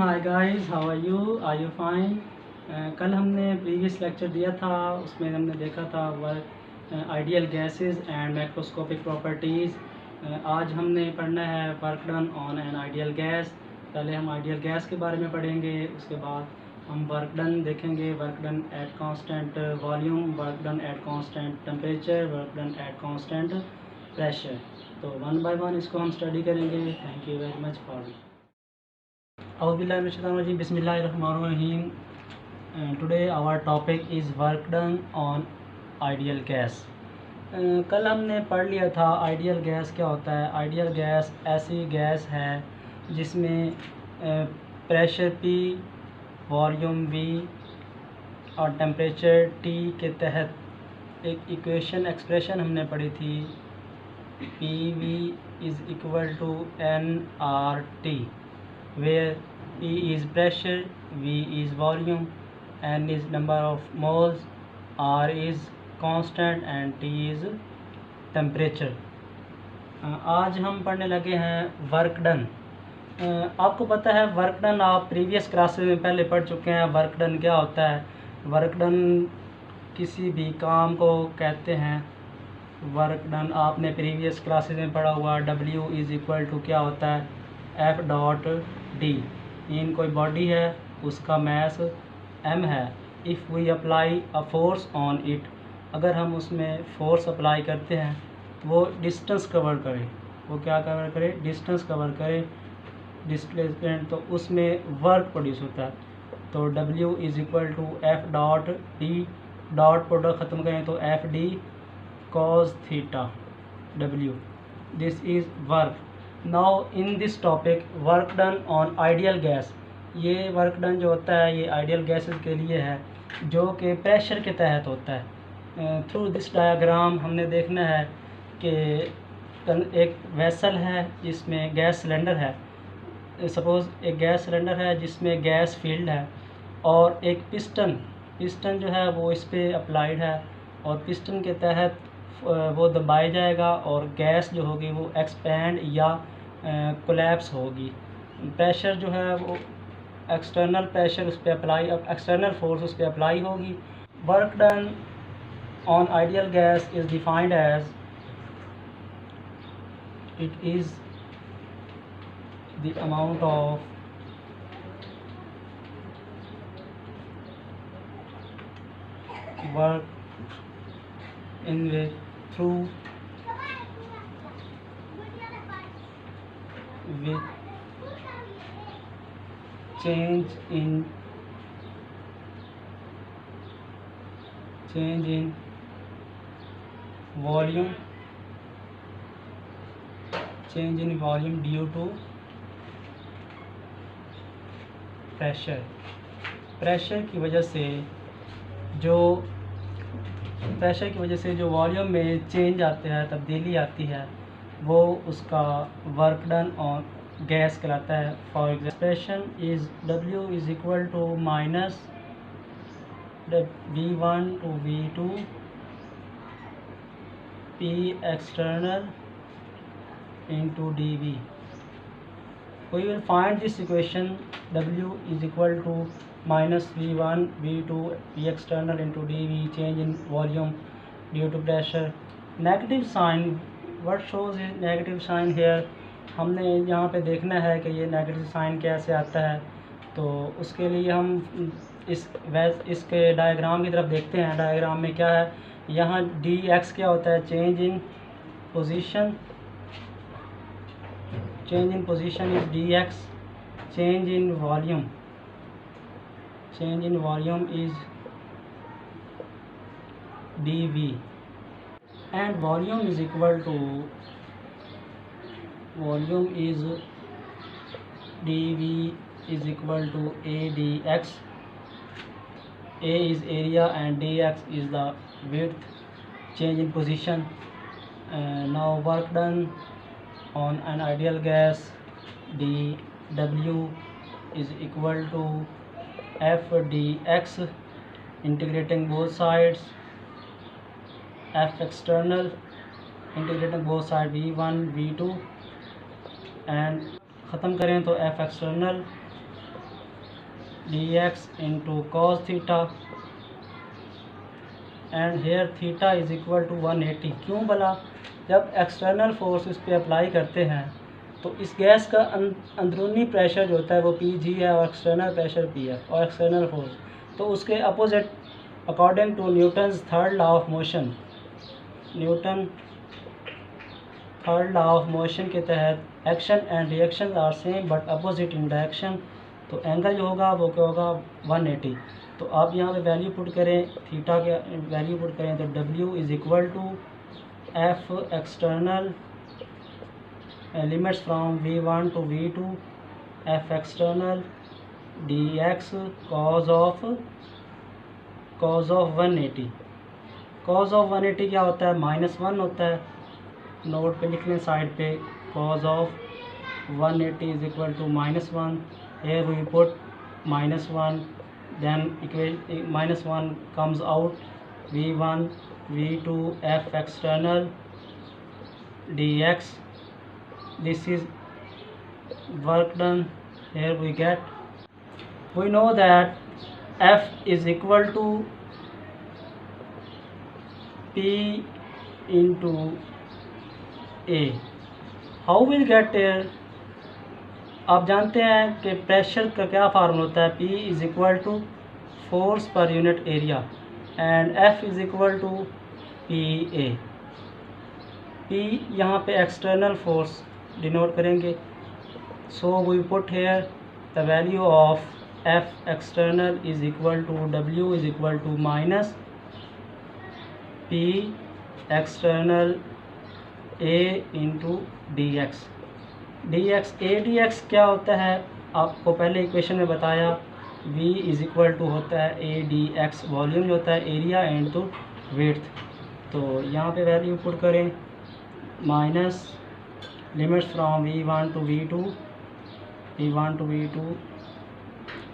Hi guys, how are you fine. कल हमने previous lecture दिया था, उसमें हमने देखा था work ideal gases and macroscopic properties. आज हमने पढ़ना है work done on an ideal gas. पहले हम आइडियल गैस के बारे में पढ़ेंगे, उसके बाद हम वर्क डन देखेंगे, work done at constant volume, work done at constant temperature, work done at constant pressure. तो वन बाय वन इसको हम स्टडी करेंगे। Thank you very much for Auzubillahiminash-shaytanir-rajim. Bismillahir-rahmanir-rahim. Today our topic is work done on ideal gas. कल हमने पढ़ लिया था ideal gas क्या होता है। आइडियल गैस ऐसी गैस है जिसमें प्रेशर P, वॉल्यूम V और टेम्परेचर T के तहत एक इक्वेशन एक्सप्रेशन हमने पढ़ी थी, PV is equal to nRT, where P is pressure, V is volume, N is number of moles, R is constant and T is temperature। आज हम पढ़ने लगे हैं वर्क डन। आपको पता है वर्क डन, आप प्रीवियस क्लासेस में पहले पढ़ चुके हैं। वर्क डन क्या होता है? वर्क डन किसी भी काम को कहते हैं। वर्क डन आपने प्रीवियस क्लासेस में पढ़ा हुआ। W इज़ इक्वल टू क्या होता है? F dot D। इन कोई बॉडी है, उसका मैस m है। If we apply a force on it, अगर हम उसमें फोर्स अप्लाई करते हैं, वो डिस्टेंस कवर करे। वो क्या कवर करे? डिस्टेंस कवर करे, डिस्प्लेसमेंट। तो उसमें वर्क प्रोड्यूस होता है। तो W is equal to F dot D, dot product ख़त्म करें तो FD cos theta W। This is work. Now in this topic work done on ideal gas। ये वर्क डन जो होता है ये आइडियल गैसेस के लिए है, जो कि प्रेशर के तहत होता है। थ्रू दिस डायग्राम हमने देखना है कि एक वेसल है जिसमें गैस सिलेंडर है। सपोज़ एक गैस सिलेंडर है जिसमें गैस फील्ड है, और एक पिस्टन जो है वो इस पर अप्लाइड है, और पिस्टन के तहत वो दबाया जाएगा और गैस जो होगी वो एक्सपैंड या कोलैप्स होगी। प्रेशर जो है वो एक्सटर्नल प्रेशर उस पर अप्लाई, एक्सटर्नल फोर्स उस पर अप्लाई होगी। Work done on ideal gas is defined as it is the amount of work in which through with change in volume, due to pressure की वजह से जो वॉल्यूम में चेंज आते हैं, तब्दीली आती है, वो उसका वर्क डन ऑन गैस कहलाता है। For expression is W is equal to minus V1 to V2 P external into dV। We will find this equation W is equal to minus V1 V2 P external into dV, change in volume due to pressure। Negative sign, what shows is negative sign here। हमने यहाँ पे देखना है कि ये negative sign कैसे आता है। तो उसके लिए हम इसके डायग्राम की तरफ देखते हैं। डायग्राम में क्या है? यहाँ dx क्या होता है? Change in position is dx, change in volume is dV, and volume is dV is equal to A dx। A is area and dx is the width, change in position। Now work done on an ideal gas, dW is equal to F dx, integrating both sides, F external integrating both sides V1 V2, and ख़त्म करें तो F external dx into cos theta and here theta is equal to 180। क्यों भला? जब external force इस पर apply करते हैं तो इस गैस का अंदरूनी प्रेशर जो होता है वो Pg है और एक्सटर्नल प्रेशर P है और एक्सटर्नल फोर्स, तो उसके opposite according to Newton's third law of motion, Newton third law of motion के तहत action and reaction are same but opposite in direction, तो एंगल जो होगा वो क्या होगा 180। तो आप यहाँ पे वैल्यू पुट करें, थीटा के वैल्यू पुट करें तो W is equal to F external limits from V1 to V2 F external dx cos of 180। cos of 180 क्या होता है? -1 होता है। नोट पे लिख लें साइड पे, cos of 180 is equal to -1। here we put -1, then -1 comes out, V1 V2 F external dx, this is work done. Here we know that F is equal to P into A. How we'll get there? आप जानते हैं कि pressure का क्या formula होता है? P is equal to force per unit area and F is equal to PA। P यहाँ पे एक्सटर्नल फोर्स डिनोट करेंगे, so we put here the value of F external is equal to W is equal to minus P external A into dx। dx क्या होता है? आपको पहले equation में बताया, V इज़ इक्वल टू होता है A dx, वॉल्यूम जो होता है एरिया इंटू विड्थ। तो यहाँ पे वैल्यू पुट करें, minus limits from V1 to V2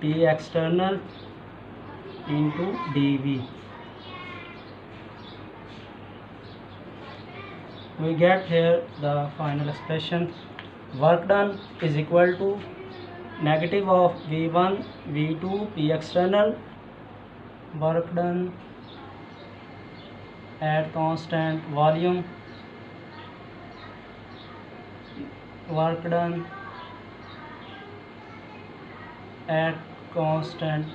P external into dV। we get here the final expression. Work done is equal to negative of V1 V2 P external, work done at constant volume, work done at constant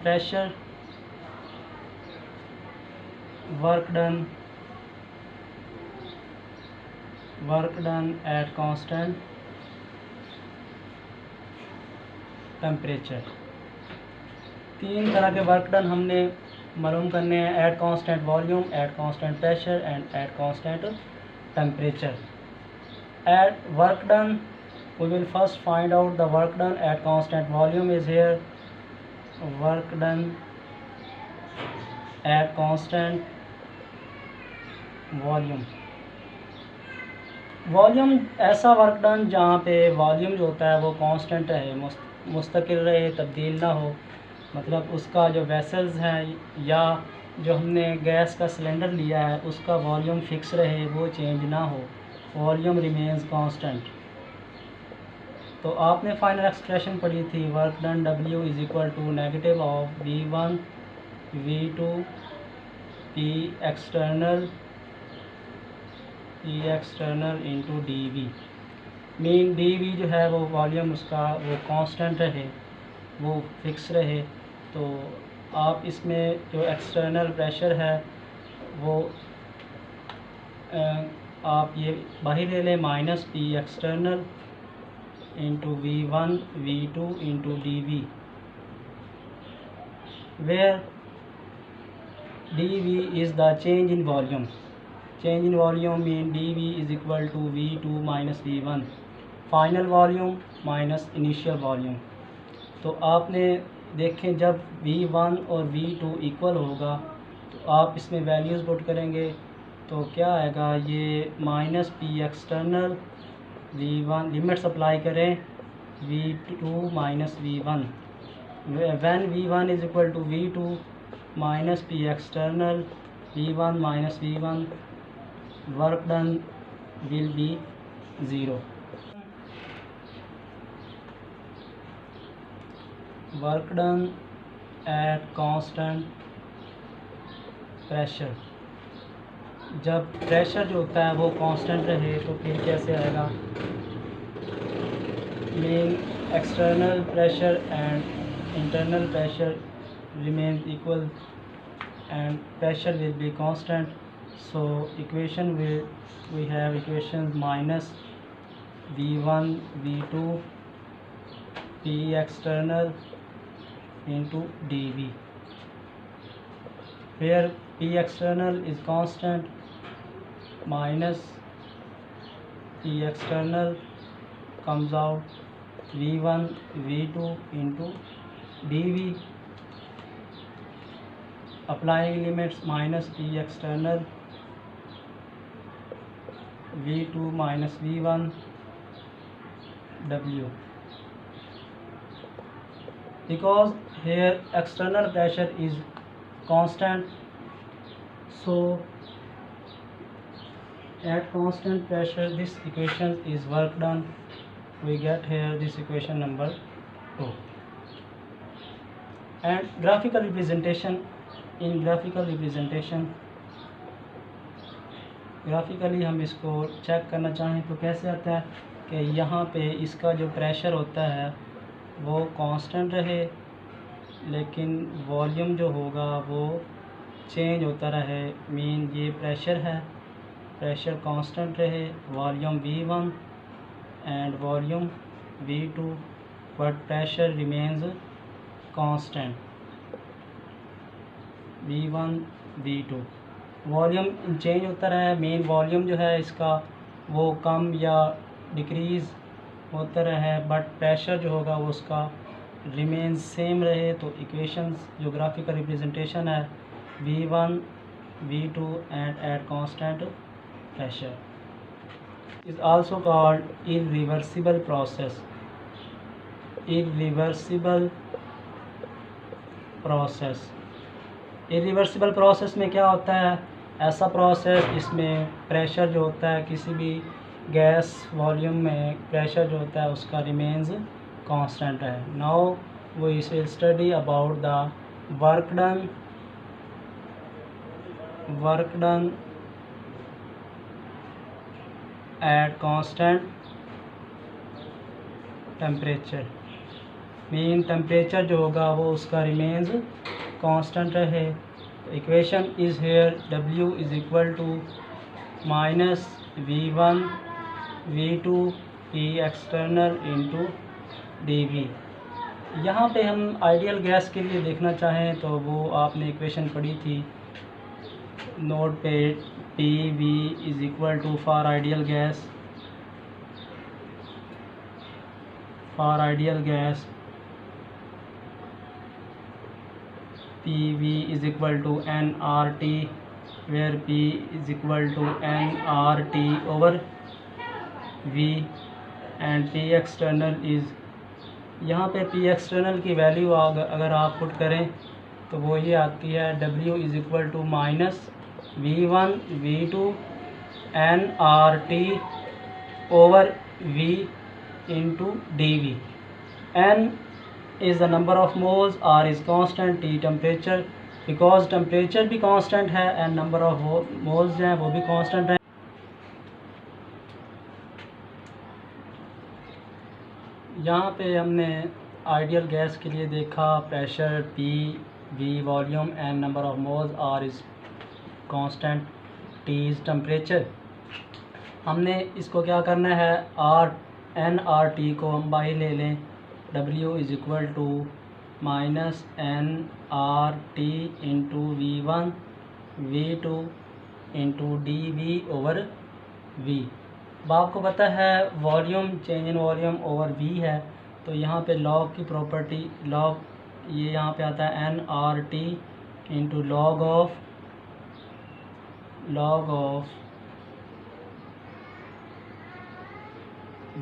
pressure, work done at constant temperature. तीन तरह के work done हमने मालूम करने हैं, at constant volume, at constant pressure and eight constant temperature. At work done we will first find out the work done at constant volume is here, work done at constant volume ऐसा work done जहाँ पे volume जो होता है वो constant रहे, मुस्तकिल रहे, तब्दील ना हो। मतलब उसका जो वेसल्स हैं या जो हमने गैस का सिलेंडर लिया है उसका वॉल्यूम फिक्स रहे, वो चेंज ना हो, वॉल्यूम रिमेन्स कांस्टेंट। तो आपने फाइनल एक्सप्रेशन पढ़ी थी, work done W is equal to negative of V1 V2 P external into dV। Mean dV जो है वो वॉल्यूम उसका वो कांस्टेंट रहे, वो फिक्स रहे। तो आप इसमें जो एक्सटर्नल प्रेशर है वो आप ये बाहर ले लें, minus P external into V1 V2 into dV, where dV is the change in volume. Change in volume mean dV is equal to V2 minus V1, final volume minus initial volume। तो आपने देखें जब V1 और V2 equal होगा तो आप इसमें values put करेंगे तो क्या आएगा, ये minus P external V1, limits apply करें V2 minus V1, when V1 is equal to V2 minus P external V1 minus V1, work done will be 0। Work done at constant pressure. जब pressure जो होता है वो constant रहे तो फिर कैसे आएगा, mean external pressure and internal pressure remains equal and pressure will be constant. So equation we have equations minus V1 V2 P external into dV, where P external is constant minus P external comes out V1 V2 into dV. Applying limits minus P external V2 minus V1 W, because here external pressure is constant, so at constant pressure this equation is work done. We get here this equation number 2. And graphical representation, in graphical representation graphically हम इसको check करना चाहें तो कैसे आता है कि यहाँ पे इसका जो प्रेशर होता है वो कांस्टेंट रहे, लेकिन वॉल्यूम जो होगा वो चेंज होता रहे। मीन ये प्रेशर है, प्रेशर कांस्टेंट रहे, volume V1 and volume V2, but pressure remains constant V1 V2। Volume change होता रहा है, मेन वॉल्यूम जो है इसका वो कम या डिक्रीज़ होता रहा है, बट प्रेशर जो होगा वो उसका रिमेन सेम रहे। तो इक्वेशंस जो ग्राफिकल रिप्रेजेंटेशन है V1 V2 and at constant pressure is also called irreversible process. Irreversible process, irreversible process में क्या होता है, ऐसा प्रोसेस इसमें प्रेशर जो होता है किसी भी गैस वॉल्यूम में प्रेशर जो होता है उसका रिमेन्स कांस्टेंट है। Now we will study about the work done at constant temperature. Mean temperature जो होगा वो उसका रिमेन्स कांस्टेंट रहे। Equation is here W is equal to minus V1 V2 P external into dV। यहाँ पे हम ideal gas के लिए देखना चाहें तो वो आपने इक्वेशन पढ़ी थी नोट पे, PV is equal to for ideal gas, PV is equal to nRT, where P is equal to nRT over V and P external is, यहाँ पे P external की वैल्यू अगर आप पुट करें तो वो ये आती है W is equal to minus V1 V2 nRT over V into dV। N is the number of moles, R is constant, T temperature, because temperature भी constant है and number of moles हैं वो भी constant है। यहाँ पे हमने ideal gas के लिए देखा pressure P, V volume and number of moles, R is constant, T is temperature. हमने इसको क्या करना है, nRT को हम बाई ले लें, W is equal to minus nRT into V1 V2 into dV over V। अब आपको पता है volume change in volume over V है, तो यहाँ पे लॉग की प्रॉपर्टी, लॉग ये यहाँ पे आता है nRT into log of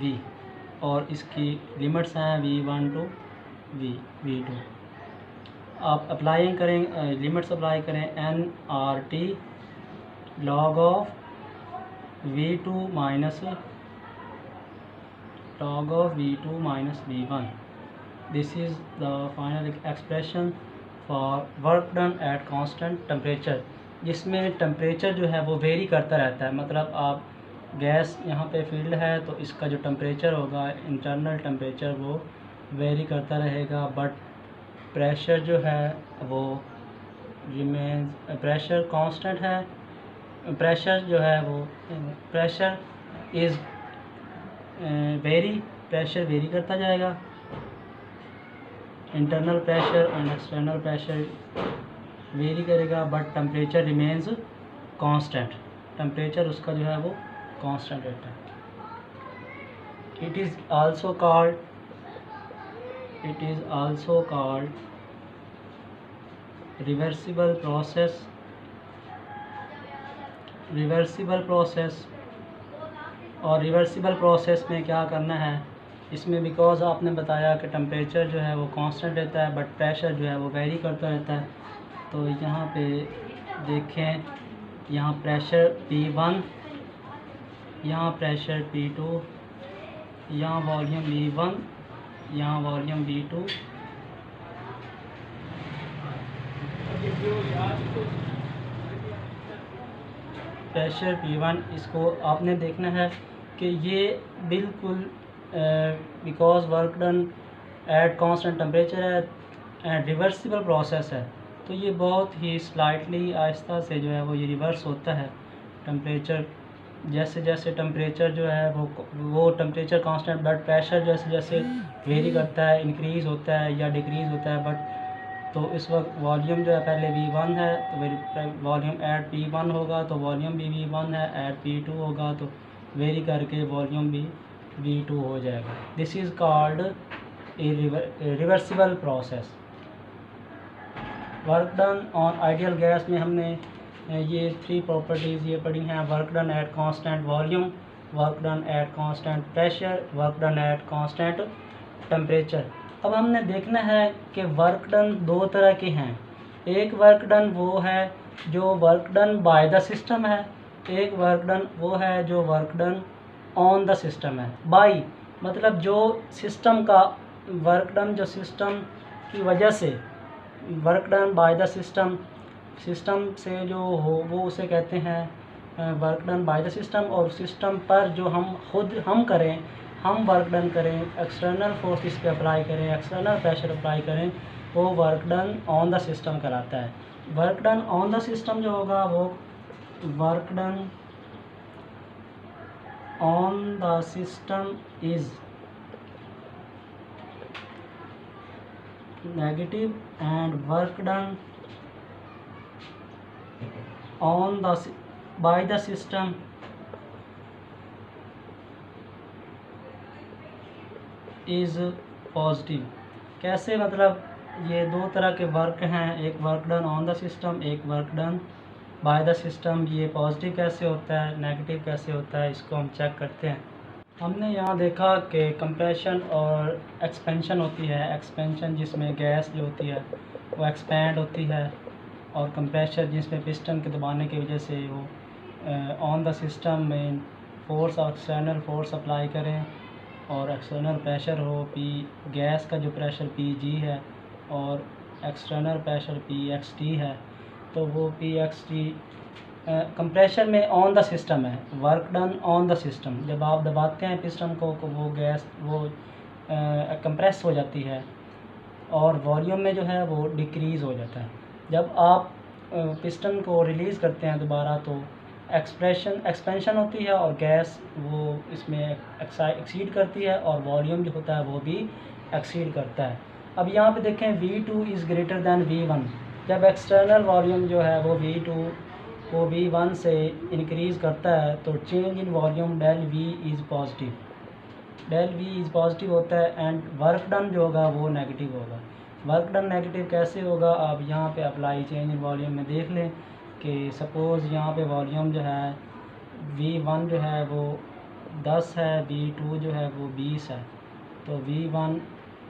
V, और इसकी लिमिट्स हैं V1 टू V2। आप अप्लाई करें, लिमिट्स अप्लाई करें nRT log of V2 minus V1 this is the final expression for work done at constant temperature, जिसमें टेम्परेचर जो है वो वेरी करता रहता है। मतलब आप गैस यहाँ पे फील्ड है तो इसका जो टेम्परेचर होगा, इंटरनल टेम्परेचर, वो वेरी करता रहेगा, बट प्रेशर जो है वो रिमेन्स, प्रेशर कांस्टेंट है। प्रेशर जो है वो pressure is vary, pressure vary करता जाएगा, internal pressure and external pressure vary करेगा, but temperature remains constant, temperature उसका जो है वो कांस्टेंट रहता है। It is also called reversible process. और रिवर्सिबल प्रोसेस में क्या करना है, इसमें बिकॉज आपने बताया कि टेम्परेचर जो है वो कांस्टेंट रहता है बट प्रेशर जो है वो वेरी करता रहता है। तो यहाँ पे देखें, यहाँ प्रेशर P1, यहाँ प्रेशर P2, यहाँ वॉल्यूम V1, यहाँ वॉल्यूम V2। प्रेशर P1, इसको आपने देखना है कि ये बिल्कुल because work done at constant temperature है एंड रिवर्सिबल प्रोसेस है, तो ये बहुत ही स्लाइटली आहिस्ता से जो है वो ये रिवर्स होता है। टेम्परेचर जैसे जैसे टेम्परेचर जो है वो टेम्परेचर कांस्टेंट, बट प्रेशर जैसे जैसे वेरी करता है, इंक्रीज़ होता है या डिक्रीज़ होता है। बट तो इस वक्त वॉल्यूम जो है पहले V1 है तो वॉल्यूम एट P1 होगा, तो वॉल्यूम भी V1 है, एट P2 होगा तो वेरी करके वॉल्यूम भी V2 हो जाएगा। This is called a reversible process. Work done on ideal gas में हमने ये 3 प्रॉपर्टीज़ ये पढ़ी हैं, work done at constant volume, work done at constant pressure, work done at constant temperature. अब हमने देखना है कि वर्क डन 2 तरह के हैं। एक वर्क डन वो है जो work done by the system है, एक वर्क डन वो है जो work done on the system है। बाय मतलब जो सिस्टम का वर्क डन, जो सिस्टम की वजह से work done by the system, system से जो हो वो उसे कहते हैं work done by the system. और सिस्टम पर जो हम करें, हम वर्क डन करें, एक्सटर्नल फोर्सेस पे अप्लाई करें, एक्सटर्नल प्रेशर अप्लाई करें, वो work done on the system कहलाता है। Work done on the system जो होगा वो work done on the system is negative and work done on the by the system is positive। कैसे, मतलब ये 2 तरह के वर्क हैं, एक work done on the system, एक work done by the system. ये पॉजिटिव कैसे होता है, नेगेटिव कैसे होता है, इसको हम चेक करते हैं। हमने यहाँ देखा कि कंप्रेशन और एक्सपेंशन होती है। एक्सपेंशन जिसमें गैस जो होती है वो एक्सपैंड होती है, और कंप्रेशर जिसमें पिस्टन के दबाने की वजह से वो ऑन द सिस्टम में फोर्स और एक्सटर्नल फोर्स अप्लाई करें और एक्सटर्नल प्रेशर हो, गैस का जो प्रेशर Pg है और एक्सटर्नल प्रेशर Pxt है, तो वो Pxt कंप्रेशर में ऑन द सिस्टम है, work done on the system. जब आप दबाते हैं पिस्टन को वो गैस वो कंप्रेस हो जाती है और वॉल्यूम में जो है वो डिक्रीज़ हो जाता है। जब आप पिस्टन को रिलीज़ करते हैं दोबारा तो एक्सपेंशन होती है और गैस वो इसमें एक्सीड करती है और वॉल्यूम जो होता है वो भी एक्सीड करता है। अब यहाँ पे देखें V2 is greater than V1। जब एक्सटर्नल वॉल्यूम जो है वो V2 को V1 से इंक्रीज़ करता है तो change in volume del V is positive, del V is positive होता है एंड वर्क डन जो होगा वो नेगेटिव होगा। वर्क डन नेगेटिव कैसे होगा, आप यहाँ पे अप्लाई चेंज इन वॉल्यूम में देख लें कि सपोज़ यहाँ पे वॉल्यूम जो है V1 जो है वो 10 है, V2 जो है वो 20 है, तो V1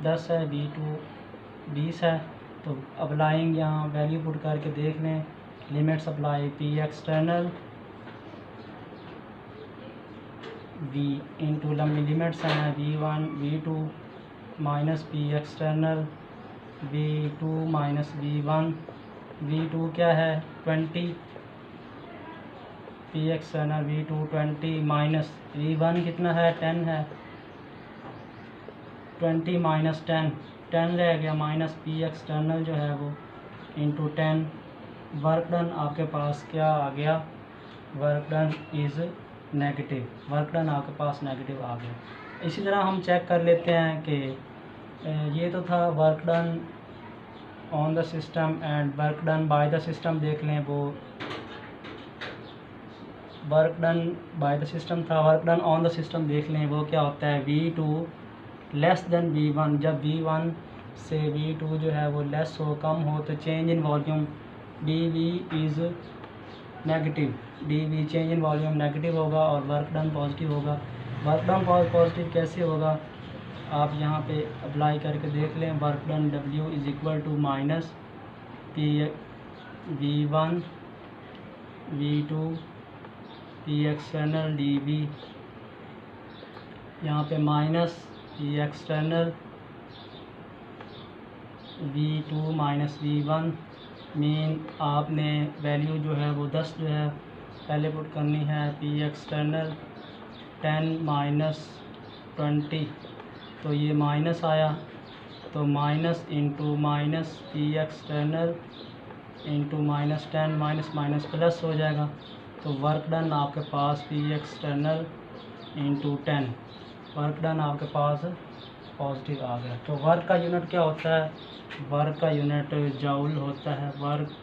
10 है, V2 20 है। तो अप्लाइंग यहाँ वैल्यू पुट करके देख लें, limits apply P external V into लंबी लिमिट्स हैं V1 V2 minus P external V2 minus V1। V2 क्या है 20, P external V2 20 minus V1 कितना है 10 है, 20 माइनस 10 रह गया, माइनस पी एक्सटर्नल जो है वो इंटू 10। वर्क डन आपके पास क्या आ गया, work done is negative, work done आपके पास नेगेटिव आ गया। इसी तरह हम चेक कर लेते हैं कि ये तो था work done on the system and work done by the system. देख लें वो work done by the system था, work done on the system देख लें वो क्या होता है V2 लेस देन V1। जब V1 से V2 जो है वो लेस हो, कम हो, तो change in volume dV is negative, dV change in volume negative होगा और वर्क डन पॉजिटिव होगा। वर्क डन पॉजिटिव कैसे होगा, आप यहाँ पे अप्लाई करके देख लें। Work done W is equal to minus P V1 V2 P external dV, यहाँ पे minus P external V2 minus V1। Mean आपने वैल्यू जो है वो 10 जो है पहले पुट करनी है, पी एक्सटर्नल 10 माइनस 20, तो ये माइनस आया, तो minus into minus P external into minus 10, minus minus plus हो जाएगा, तो वर्क डन आपके पास P external into 10, work done आपके पास पॉजिटिव आ गया। तो वर्क का यूनिट क्या होता है, वर्क का यूनिट जूल होता है, वर्क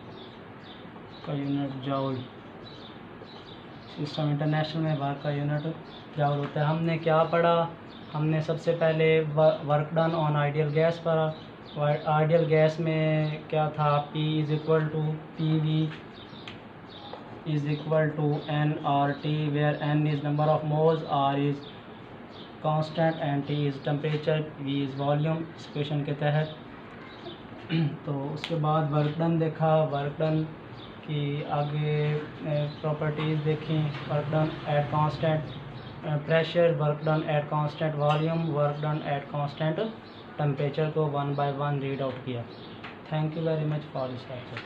का यूनिट जूल। सिस्टम इंटरनेशनल में वर्क का यूनिट जूल होता है। हमने क्या पढ़ा, हमने सबसे पहले work done on ideal gas पढ़ा। आइडियल गैस में क्या था, P is equal to PV is equal to nRT, where n is number of moles, R is constant and T is temperature, V is volume, इस question के तहत। तो उसके बाद वर्क डन देखा, वर्क डन की आगे प्रॉपर्टीज़ देखी, work done at constant pressure, work done at constant volume, work done at constant temperature को 1 by 1 रीड आउट किया। Thank you very much for this lecture.